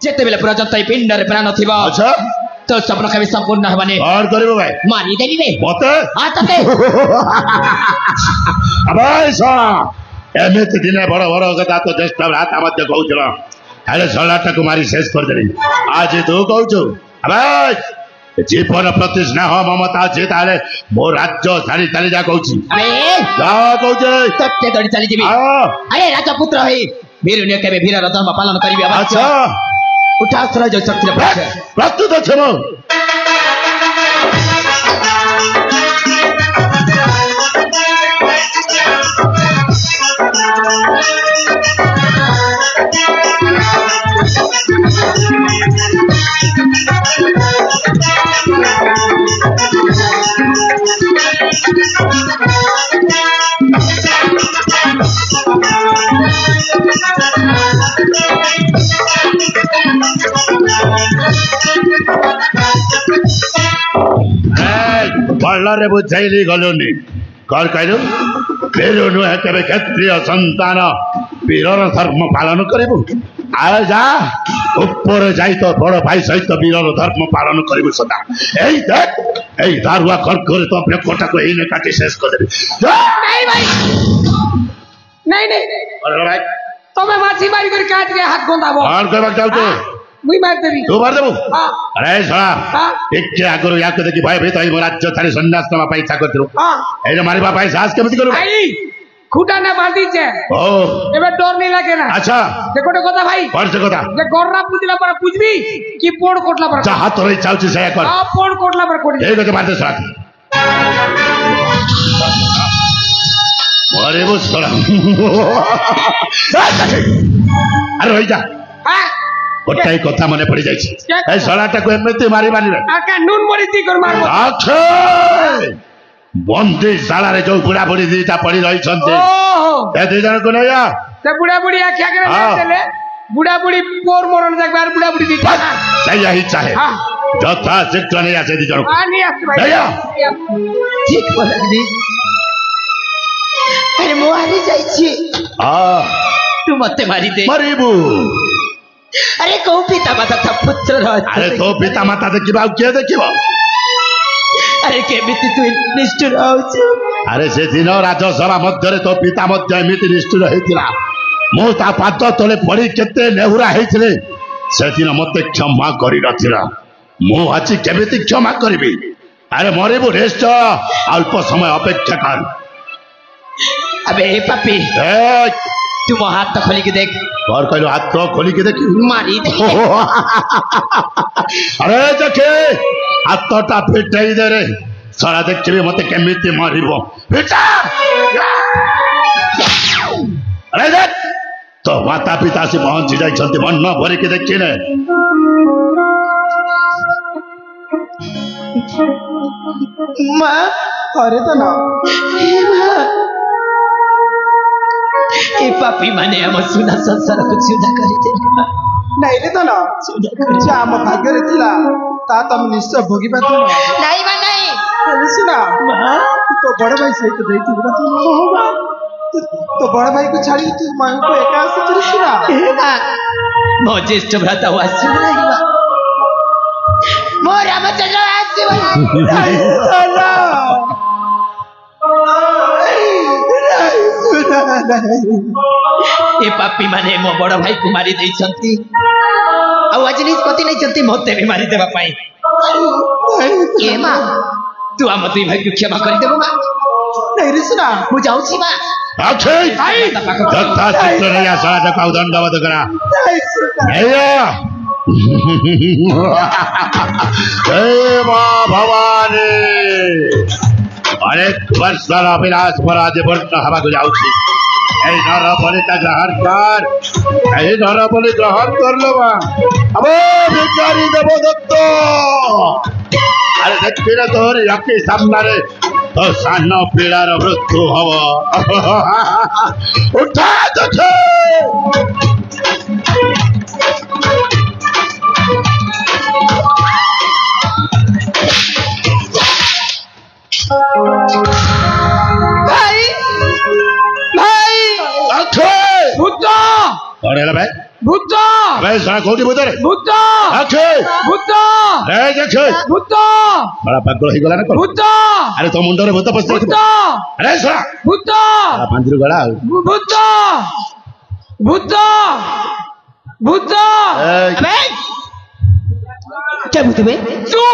जेते बेले पर्यंत पिंड रे प्राण थिबा अच्छा तो स्वप्न कभी संपूर्ण हेबानी और करबो भाई मारी देबी बे मते हां तते अबे सा एमिति दिने बड़ बड़ कथा तो जस्ट रात मध्य कहउछला अरे सलाटा कुमारी शेष कर देली आज तू कहउछु अबे जीवन प्रति स्नेह ममता जे ताले मो राज्य छाड़ी चली जा कहउछि अरे जा कहउछि तते दड़ी चली जीबी अरे राजपुत्र है वीरने केबे वीरर धर्म पालन करिबी अच्छा उठा सरा जो शक्ति प्रस्तुत छमो बल्लरे बुझाइली गलुनी कर कहलु मेरो नुहे केबे क्षत्रिय संतान वीरर धर्म पालन करिबु आ जा ऊपर जाई तो बड़ भाई सहित वीरर धर्म पालन करिबु सदा एई देख एई दारुआ कर करे तो अपने कोटा को एने काटी शेष कर देबी नहीं भाई नहीं अरे भाई तमे माछी मारी कर काट के हाथ गोंदाबो और करबा चाहू तो मुई मार देबी तू मार देबू हां अरे साला एक के आगरो याक देखि भाई भाई तई राज्य थारे सन्यास नमा पाई इच्छा करथिरो हां ए मारी बापा साहस केमति करू भाई खुटा ना बांधी छे ओ एबे डर नहीं लागे ना अच्छा देखो तो কথা भाई पर से কথা जे गोररा पूजला पर पूजबी कि पोड़ कोटला पर जा हाथ रही चाउची सया कर हां पोड़ कोटला पर कोडी ए गते मारते साथ मारे वो साला अरे होई जा हां गोटाई कथा मने पड़ी जाई छी ए सालाटा को एमते मारी मारी रे आका नून मरी दी कर मारबो अच्छा बंदी साला रे जो बुढ़ा बुढ़ी दीटा पड़ी रही छनते ओहो ए दे जण को नया ते बुढ़ा बुढ़ी आख्या करे देले बुढ़ा बुढ़ी पोर मोरन जाक बार बुढ़ा बुढ़ी दीटा सही ही चाहे जथा शीघ्र नहीं आसे दी जण हां नहीं आस भाई नया ठीक बोलगनी अरे मोहारी जाई छी आ तू मते मारी दे मरीबू अरे को पिता माता था पुत्र रह अरे तो पिता माता देखिबा के देखिबा अरे केमिति तू निष्ठुर होछु अरे से दिन राजसभा मध्य तो पिता मध्य एमिति निष्ठुर होइतिला मो ता पाद तले पड़ी केते नेहुरा हेइथिले से दिन मते क्षमा करि नथिला मो आछि केमिति क्षमा करबी अरे मरीबू रेस्ट अल्प समय अपेक्षा कर अबे पापी ए तू मो हाथ तो खोली के देख और कहलो हाथ तो खोली के देखी मारी दे अरे देखे हाथटा पिटाई दे रे सारा देखिबे मते केमिति मारिबो पिटा अरे देख तो माता पिता से पहुंच जाई छथि मन न भरि के देखि ने मां अरे तो ना ए पापी माने हम सुना संसार को सुधा करि देले नहीं रे तो ना जा हम भाग्य रे थिला ता तुम निश्चय भोगी पातो नहीं बा नहीं सुना तो बड़ भाई सहित देती बड़ा तो बड़ भाई को छाड़ी तू मां को एका से चली सुना मो ज्येष्ठ भ्राता हुआ सुन रही बा मो रामचंद्र आसी ए पापी माने मो बड़ भाई को मारी देई छंती आ आज निष्पत्ति नहीं चलती मते भी मारी देबा पाई ए मां तू हम दुई भाई को क्षमा कर देबो मां नहीं रे सुना मु जाऊ छी मां आखे दत्ता चित्र ने या सारा का दंडवत करा एया हे मां भवानी अनेक वर्षर अभिलाष पराज वर्ण हवा को जाऊ छी ए नर बलि का ग्रहण कर ए नर बलि ग्रहण कर लेवा अबे भिखारी देव दत्त अरे देखिए ना तोर याके सामने रे तो सानो पीड़ार मृत्यु हव उठा देखे भाई भाई आखे भूत कौन है भाई भूत भाई सारा कोटी भूत रे भूत आखे भूत रे देखे भूत बड़ा पागल ही गला ना भूत अरे तो मुंडरे भूत पस भूत अरे सरा भूत पांजरू गला भूत भूत भूत ए क्या भूत बे तू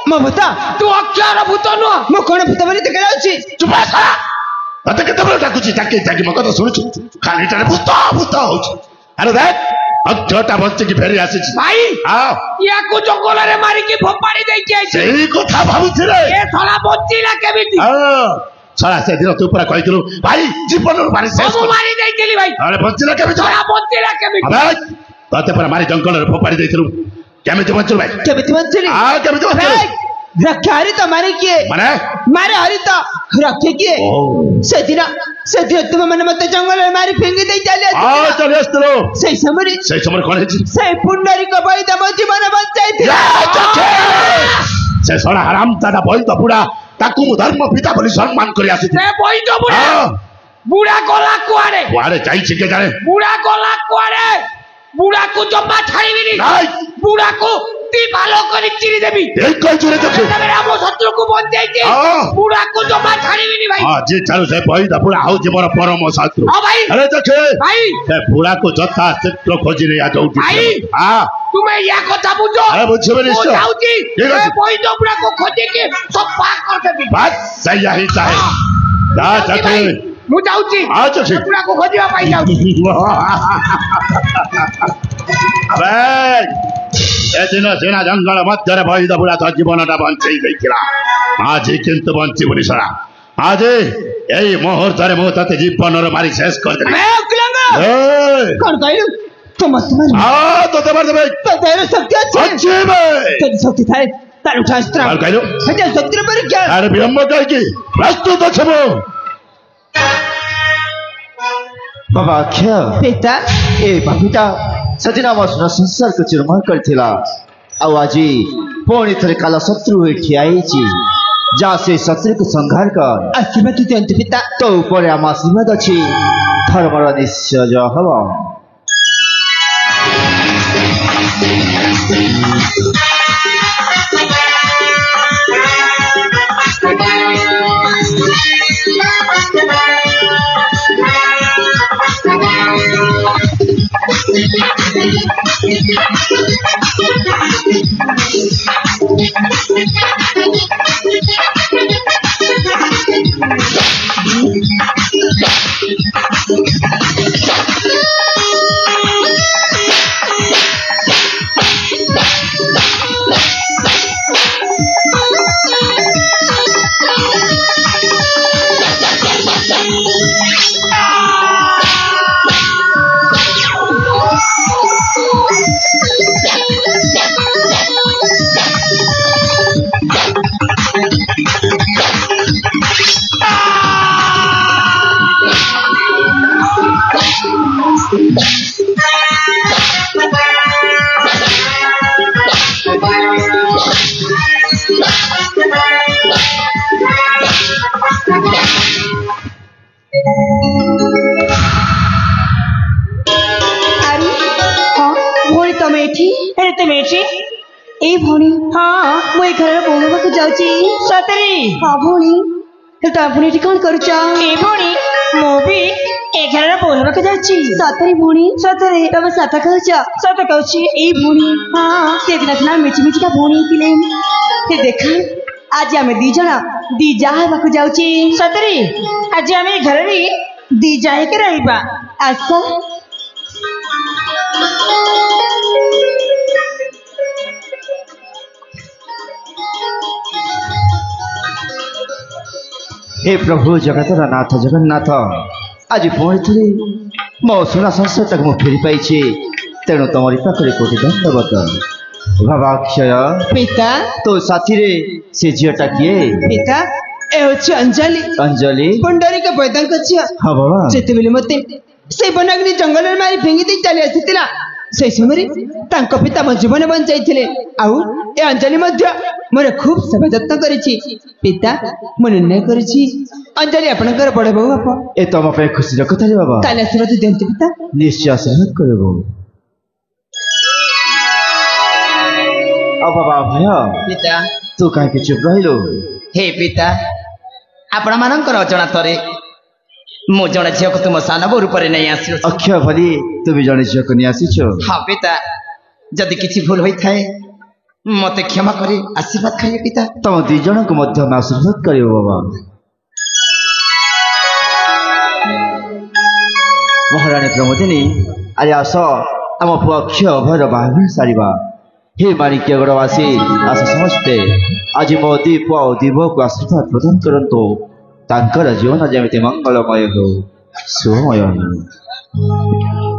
म भूत तू अक्षर भूत नु म कोन भूत बनी देखा जाउची चुप सरा तते केते बड़ डाकुची ताकि मको तो सुनुछु खाली टारे भूत भूत होची अरे देख अक्षरटा बच्चे की फेरी आसी भाई हां या को जंगल रे मारी की फोपाड़ी दे के आइছে सेही कथा भाबुछि रे ए साला बच्चीला केमिति हां साला से दिन तू पूरा कहि दिलु भाई जीवन मारी शेष हम मारी देइतिली भाई अरे बच्चीला केमिति साला बच्चीला केमिति अबे तते पूरा मारी जंगल रे फोपाड़ी देइथिलु केमिति बच्चल भाई केमिति बच्चीली हां केमिति बच्चल रक्षा हरी तो मारे किए माने मारे हरी तो रखे किए से दिन तुम मन मत जंगल में मारी फेंगी दे चले आ चले astro सही समर कोन है से पुंडरी को बई दम जीवन बचाई थी से सोना हराम दादा बई तो बुढ़ा ताकू मु धर्म पिता बोली सम्मान करी आसी से बई तो बुढ़ा बुढ़ा गला कुआरे जाई छिके जाने बुढ़ा गला कुआरे बुढ़ा को जम्मा छाड़ीबिनी नहीं बुढ़ा को ती भालो करी चिरी देबी एक कोई चुरे देखे मेरा वो शत्रु को बन जाईती बुढ़ा को जम्मा छाड़ीबिनी भाई हां जे चालू से बई दा बुढ़ा हो जे मोर परम शत्रु हां भाई अरे देखे भाई से बुढ़ा को जता चित्र खोजी नहीं आ जाउती भाई हां तुम्हें या कथा बुझो अरे बुझबे निश्चय जाउती ए बई तो बुढ़ा को खोजे के सब पाक कर देबी बस सही यही चाहे जा देखे मु जाउची आ चछी बुढ़ा को खोजिया पाई जाउची अबे ए दिन सेना जंगल मध्य भई बुढ़ा तो जीवनटा बंचई गईला आज किंतु बंची बुनी सरा आज एई मुहूर्त रे मु तते जीवन रे मारी शेष कर दे ए उकलंगा ए कोन कहलु तो मत मार आ तो ते मार दे तो तेरे शक्ति अच्छी बे तेरी शक्ति थाए तार उठा अस्त्र और कहलु हजे शक्ति पर क्या अरे ब्रह्म कह की प्रस्तुत छबो बाबा अक्षय पिता ए बापिटा सदिना मसना संसार को चिरमार करथिला आउ आजी पुणी थरे काला शत्रु एठी आईची जा से शत्रु को संहार कर आशीर्वाद दियंतु पिता तो ऊपर आम आशीर्वाद अछि धर्मर निश्चय ज हबो हाँ भौणी तो आपने कौन करुच भौणी मो भी एघार बोलवा जाऊँगी सतरे भौणी सतरे तुम सत कह सत कह भौणी हाँ से दिन सीना मिची मिचिका भौणी थे देखा आज आम दी जन दी जावाक जाऊँगी सतरे आज आम घर में दी जाए रहा आस हे प्रभु जगतर नाथ जगन्नाथ आज पुणी थे मो सुना संसार मु फेरी पाई तेणु तुम पाखे कोटि धन्यवाद भावाक्षय पिता तो साथी रे से झीटा किए पिता ए होछि अंजलि अंजलि पंडरी का पैदान कछिया हां बाबा जेते बेले मते से बनग्नि जंगल रे मारी फेंगी दे चली आसीतिला से समय तांको पिता मो जीवन बंचाइथिले आउ ए अंजलि मध्य मोर खूब सेवा जत्न करिछि पिता मो निर्णय करिछि अंजलि आपनकर बड़ बहु बाप ए तुम पे खुशी रखता रे बाबा काले आशीर्वाद देंति पिता निश्चय आशीर्वाद करबो ଆଉ ବାବା ଅଭୟ ପିତା ତୁ କାହିଁକି ଚୁପ୍ ରହିଲୁ? ହେ ପିତା ଆପଣମାନଙ୍କର ଅଜଣାତରେ ମୁଁ ଜଣେ ଝିଅକୁ ତୁମ ସାନ ବୋଉ ରୂପରେ ନେଇ ଆସିଅଛି। ଅକ୍ଷୟ ଭଳି ତୁମେ ଜଣେ ଝିଅକୁ ନେଇ ଆସିଛ। ହଁ ପିତା ଯଦି କିଛି ଭୁଲ ହୋଇଥାଏ ମତେ କ୍ଷମା କରି ଆଶୀର୍ବାଦ କରିବେ ପିତା। ତମ ଦି ଜଣଙ୍କୁ ମଧ୍ୟ ଆମେ ଆଶୀର୍ବାଦ କରିବ ବାବା। ମହାରାଣୀ ପ୍ରମୋଦିନୀ ଆରେ ଆସ ଆମ ପୁଅ ଅକ୍ଷୟ ଅଭୟର ବାହାଘର ସାରିବା। ହେ ମାଣିକ୍ୟଗଡ଼ବାସୀ ଆସ ସମସ୍ତେ ଆଜି ମୋ ଦି ପୁଅ ଓ ଦି ବୋଉକୁ ଆଶୀର୍ବାଦ ପ୍ରଦାନ କରନ୍ତୁ। ତାଙ୍କର ଜୀବନ ଯେମିତି ମଙ୍ଗଳମୟ ହେଉ ଶୁଭମୟ ହେଉ।